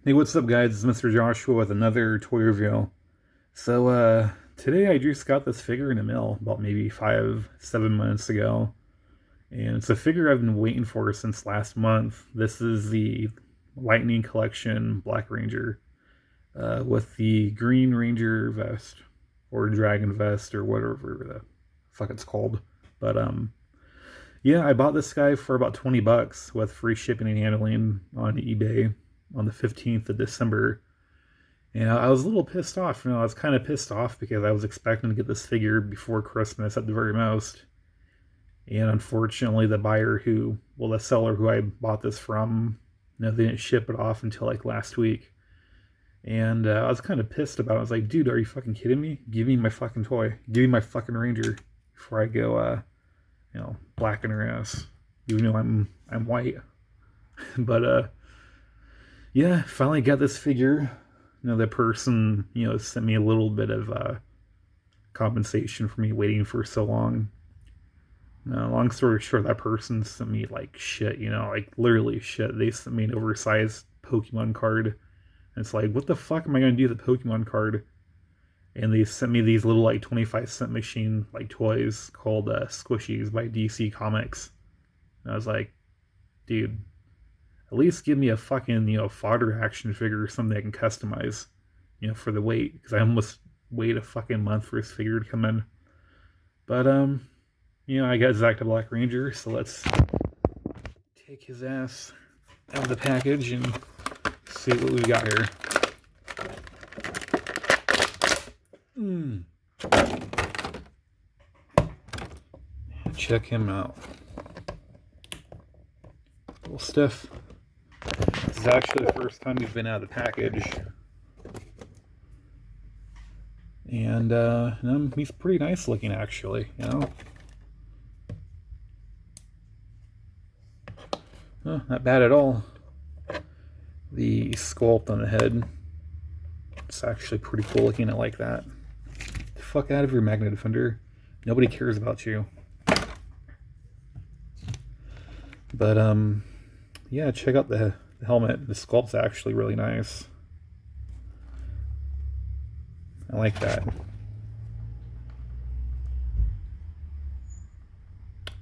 Hey, what's up, guys? It's Mr. Joshua with another toy review. Today I just got this figure in the mail about maybe 7 minutes ago. And it's a figure I've been waiting for since last month. This is the Lightning Collection Black Ranger with the Green Ranger vest, or Dragon vest, or whatever the fuck it's called. But yeah, I bought this guy for about 20 bucks with free shipping and handling on eBay on the 15th of December. And I was a little pissed off. I was kind of pissed off because I was expecting to get this figure before Christmas at the very most. And unfortunately, the seller who I bought this from, they didn't ship it off until like last week. And I was kind of pissed about it. I was like, dude, are you fucking kidding me? Give me my fucking toy. Give me my fucking Ranger before I go, blacking her ass. Even though I'm white. But yeah, finally got this figure. The person, sent me a little bit of compensation for me waiting for so long. Long story short, that person sent me like shit, like literally shit. They sent me an oversized Pokemon card. And it's like, what the fuck am I going to do with the Pokemon card? And they sent me these little like 25-cent machine like toys called Squishies by DC Comics. And I was like, dude, at least give me a fucking, fodder action figure or something I can customize, for the wait. Because I almost wait a fucking month for his figure to come in. But, I got Zack the Black Ranger, so let's take his ass out of the package and see what we got here. Check him out. A little stiff. This is actually the first time he's been out of the package. And he's pretty nice looking, actually, not bad at all. The sculpt on the head, it's actually pretty cool looking. I like that. Get the fuck out of here, Magnet Defender. Nobody cares about you. But, yeah, check out the helmet. The sculpt's actually really nice. I like that.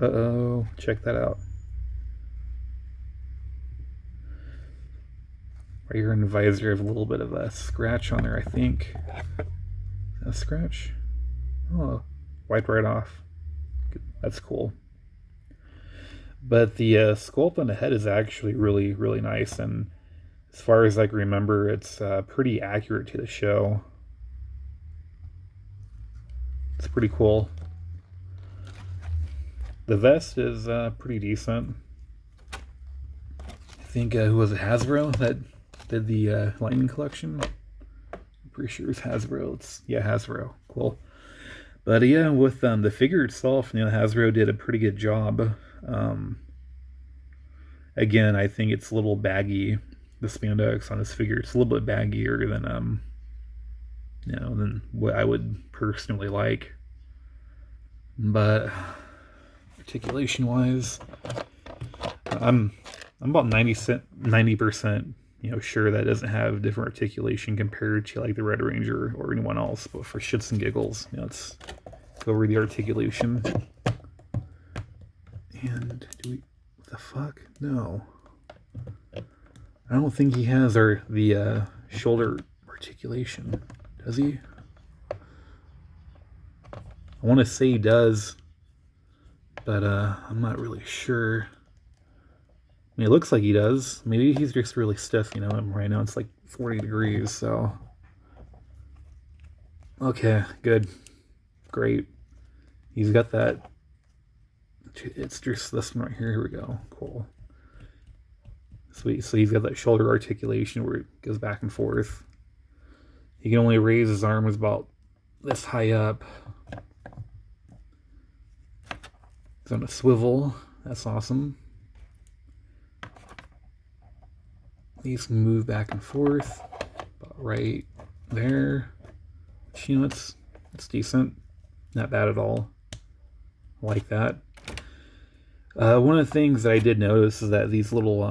Uh-oh, check that out. Right here in the visor, I have a little bit of a scratch on there, I think. A scratch? Oh, wiped right off. That's cool. But the sculpt on the head is actually really, really nice. And as far as I can remember, it's pretty accurate to the show. It's pretty cool. The vest is pretty decent. I think, who was it, Hasbro that did the Lightning Collection? I'm pretty sure it's Hasbro. Hasbro. Cool. But yeah, with the figure itself, Hasbro did a pretty good job. Again, I think it's a little baggy. The spandex on this figure, it's a little bit baggier than than what I would personally like. But articulation wise, I'm about 90%, sure that doesn't have different articulation compared to like the Red Ranger or anyone else. But for shits and giggles, let's go over the articulation. And what the fuck? No, I don't think he has the shoulder articulation. Does he? I want to say he does, but I'm not really sure. I mean, it looks like he does. Maybe he's just really stiff, right now it's like 40 degrees, so. Okay, good. Great. He's got that. It's just this one right here. Here we go. Cool. Sweet. So he's got that shoulder articulation where it goes back and forth. He can only raise his arms about this high up. He's on a swivel. That's awesome. These can move back and forth. About right there. Which, it's decent. Not bad at all. I like that. One of the things that I did notice is that these little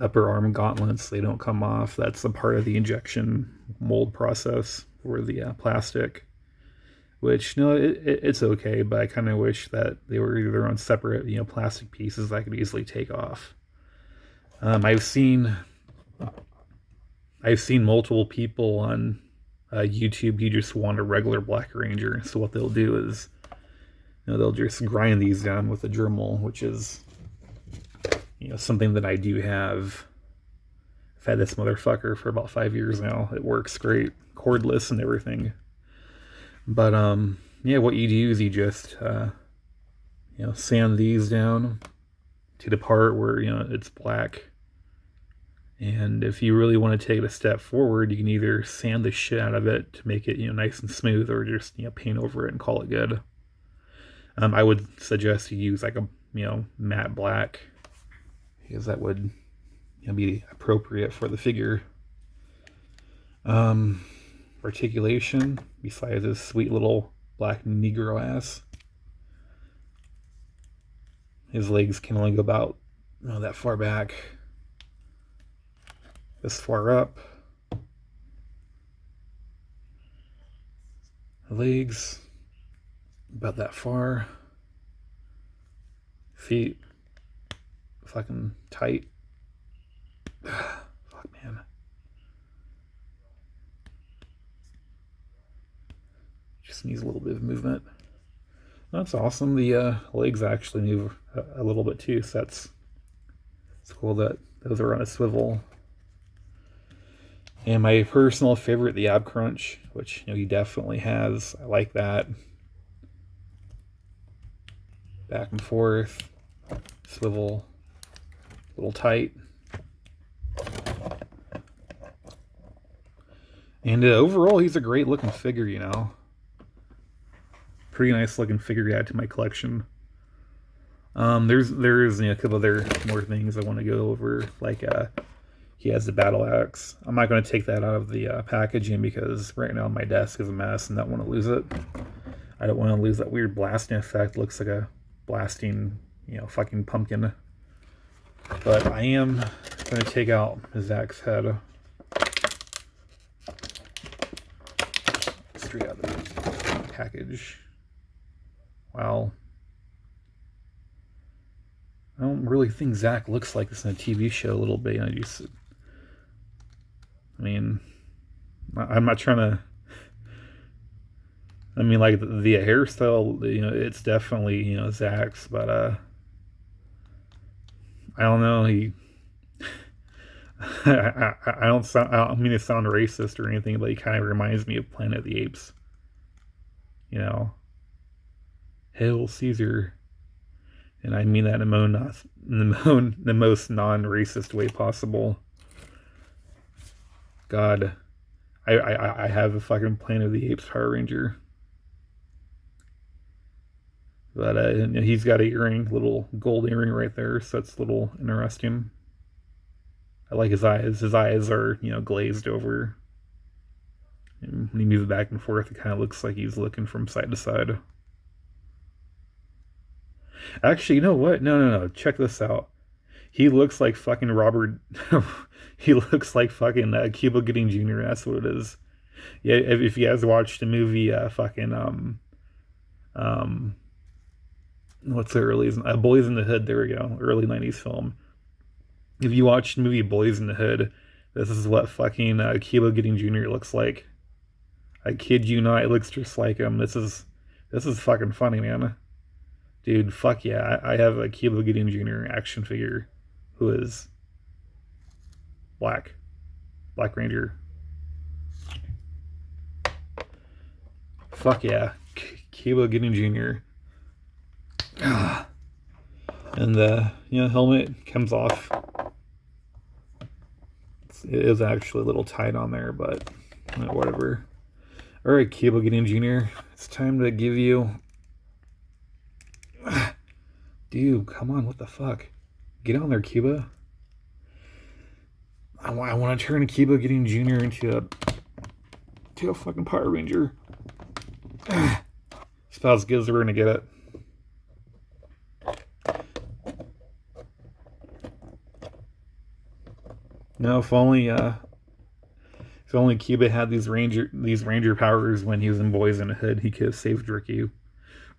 upper arm gauntlets, they don't come off. That's a part of the injection mold process for the plastic. Which, no, it's okay, but I kind of wish that they were either on separate, plastic pieces I could easily take off. I've seen multiple people on YouTube who just want a regular Black Ranger. So what they'll do is, they'll just grind these down with a Dremel, which is, something that I do have. I've had this motherfucker for about 5 years now. It works great, cordless and everything. But yeah, what you do is you just sand these down to the part where it's black. And if you really want to take it a step forward, you can either sand the shit out of it to make it nice and smooth, or just paint over it and call it good. I would suggest you use like a matte black, because that would be appropriate for the figure. Articulation, besides this sweet little black Negro ass. His legs can only go about that far back. This far up. Legs about that far. Feet fucking tight. Fuck, man. Just needs a little bit of movement. That's awesome. The legs actually move a little bit too, so it's cool that those are on a swivel. And my personal favorite, the ab crunch, which he definitely has. I like that. Back and forth, swivel, a little tight. And overall, he's a great looking figure, Pretty nice looking figure to add to my collection. There's a couple other more things I want to go over, like he has the battle axe. I'm not going to take that out of the packaging because right now my desk is a mess and I don't want to lose it. I don't want to lose that weird blasting effect. It looks like a blasting, fucking pumpkin. But I am going to take out Zack's head. Straight out of the package. Wow. I don't really think Zack looks like this in a TV show a little bit. I'm not trying to... like the hairstyle, it's definitely, Zack's, but I don't know, I don't mean to sound racist or anything, but he kind of reminds me of Planet of the Apes. Hail Caesar. And I mean that in the most non-racist way possible. God, I have a fucking Planet of the Apes Power Ranger. But he's got an earring, little gold earring right there, so that's a little interesting. I like his eyes. His eyes are, glazed over. And when he moves back and forth, it kind of looks like he's looking from side to side. Actually, you know what? No. Check this out. He looks like fucking Robert. He looks like fucking Cuba Gooding Jr. That's what it is. Yeah, if you guys watched the movie, what's the earliest? Boys in the Hood. There we go. Early '90s film. If you watch the movie Boys in the Hood, this is what fucking Cuba Gooding Jr. looks like. I kid you not. It looks just like him. This is fucking funny, man. Dude, fuck yeah. I have a Cuba Gooding Jr. action figure who is Black Ranger. Fuck yeah. Cuba Gooding Jr. And the helmet comes off. It is actually a little tight on there, but whatever. Alright, Cuba Gooding Jr. It's time to give you... Dude, come on, what the fuck? Get on there, Cuba. I want to turn Cuba Gooding Jr. into a fucking Power Ranger. It's about as good as we're gonna get it. No, if only Cuba had these ranger powers when he was in Boys in the Hood, he could have saved Ricky.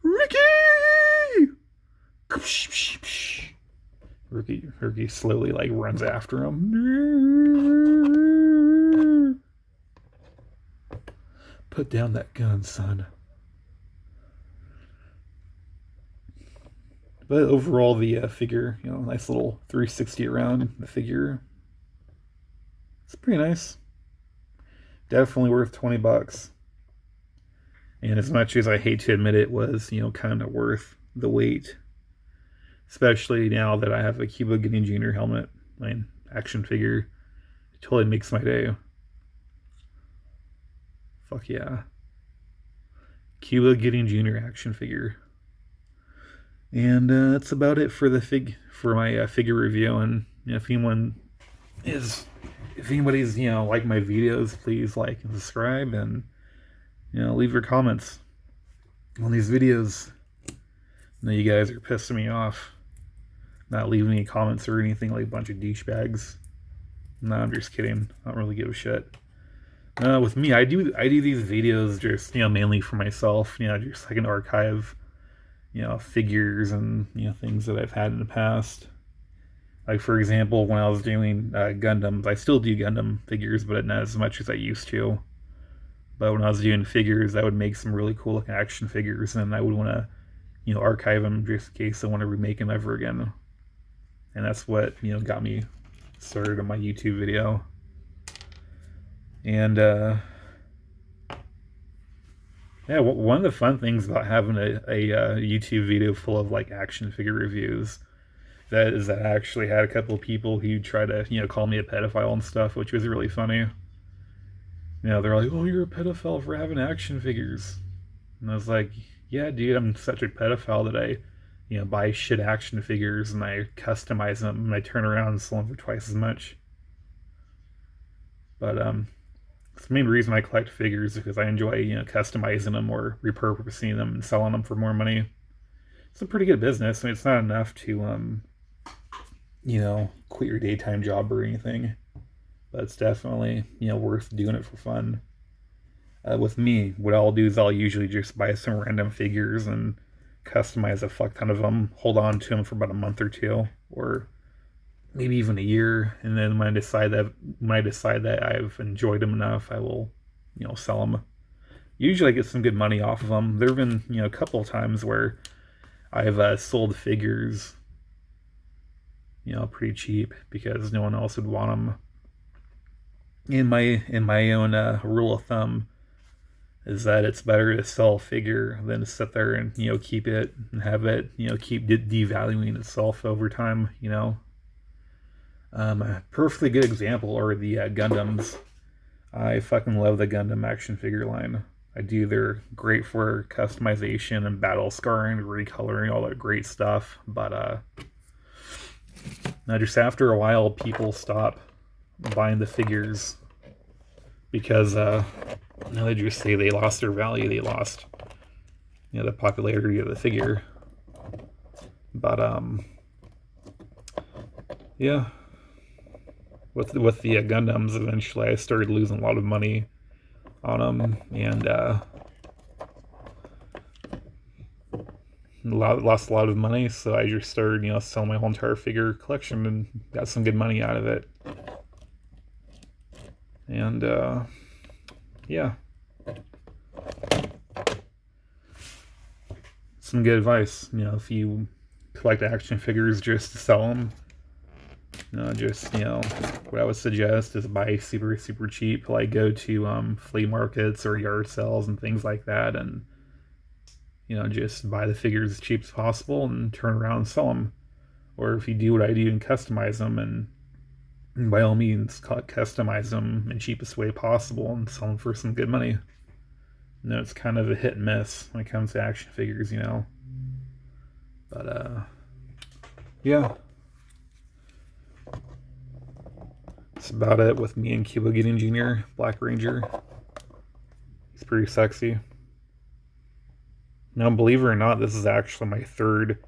Ricky! Ricky slowly like runs after him. Put down that gun, son. But overall, the figure, nice little 360 around the figure. It's pretty nice. Definitely worth $20. And as much as I hate to admit it, was kind of worth the wait. Especially now that I have a Cuba Gooding Jr. helmet, my action figure. It totally makes my day. Fuck yeah. Cuba Gooding Jr. action figure. And that's about it for my figure review. And if anybody's like my videos, please like and subscribe, and leave your comments on these videos. I know you guys are pissing me off, not leaving any comments or anything, like a bunch of douchebags. No, I'm just kidding. I don't really give a shit. With me, I do these videos just mainly for myself. Just so I can archive figures and things that I've had in the past. Like, for example, when I was doing Gundams, I still do Gundam figures, but not as much as I used to. But when I was doing figures, I would make some really cool looking action figures, and I would want to archive them just in case I want to remake them ever again. And that's what got me started on my YouTube video. And yeah, one of the fun things about having a YouTube video full of like action figure reviews that I actually had a couple of people who try to call me a pedophile and stuff, which was really funny. They're like, "Oh, you're a pedophile for having action figures," and I was like, "Yeah, dude, I'm such a pedophile that I buy shit action figures and I customize them and I turn around and sell them for twice as much." But it's the main reason I collect figures, because I enjoy customizing them or repurposing them and selling them for more money. It's a pretty good business. I mean, it's not enough to quit your daytime job or anything, but it's definitely worth doing it for fun. With me, what I'll do is I'll usually just buy some random figures and customize a fuck ton of them, hold on to them for about a month or two, or maybe even a year, and then when I decide that I've enjoyed them enough, I will sell them. Usually I get some good money off of them. There have been a couple of times where I've sold figures pretty cheap because no one else would want them. In my own rule of thumb is that it's better to sell a figure than to sit there and keep it and have it keep devaluing itself over time. A perfectly good example are the Gundams. I fucking love the Gundam action figure line. I do. They're great for customization and battle scarring, recoloring, all that great stuff. But now just after a while, people stop buying the figures because they just say they lost their value. They lost the popularity of the figure. But yeah. With the Gundams, eventually I started losing a lot of money on them, and lost a lot of money. So I just started, selling my whole entire figure collection and got some good money out of it. And yeah, some good advice. If you collect action figures just to sell them, what I would suggest is buy super, super cheap. Like, go to flea markets or yard sales and things like that, and just buy the figures as cheap as possible and turn around and sell them. Or if you do what I do and customize them, and by all means customize them in the cheapest way possible and sell them for some good money. It's kind of a hit and miss when it comes to action figures, But yeah. That's about it with me and Cuba Gooding Jr., Black Ranger. He's pretty sexy. Now, believe it or not, this is actually my third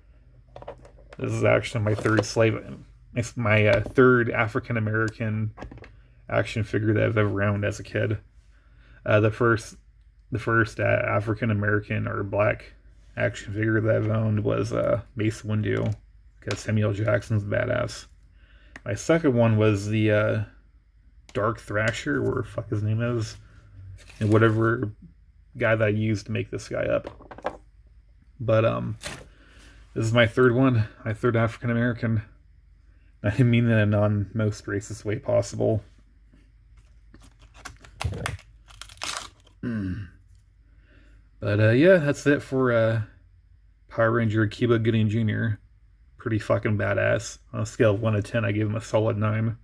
slave It's my third African American action figure that I've ever owned as a kid. The first African American or black action figure that I've owned was Mace Windu, because Samuel Jackson's badass. My second one was the Dark Thrasher, where the fuck his name is, and whatever guy that I used to make this guy up. But this is my third one, my third African American. I mean that in a non-most racist way possible. But yeah, that's it for Power Ranger Cuba Gooding Jr. Pretty fucking badass. On a scale of 1 to 10, I give him a solid 9.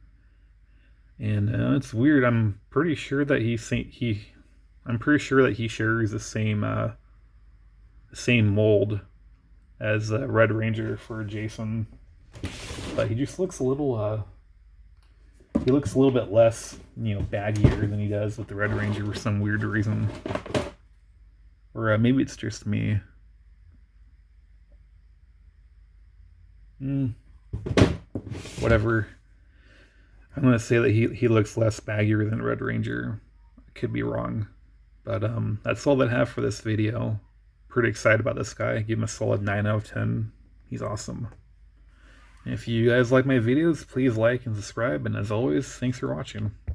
And it's weird. I'm pretty sure that he shares the same mold as Red Ranger for Jason, but he just looks a little bit less, baggier than he does with the Red Ranger for some weird reason. Or maybe it's just me. Whatever. I'm gonna say that he looks less baggier than Red Ranger. I could be wrong. But that's all that I have for this video. Pretty excited about this guy. Give him a solid 9 out of 10. He's awesome. If you guys like my videos, please like and subscribe. And as always, thanks for watching.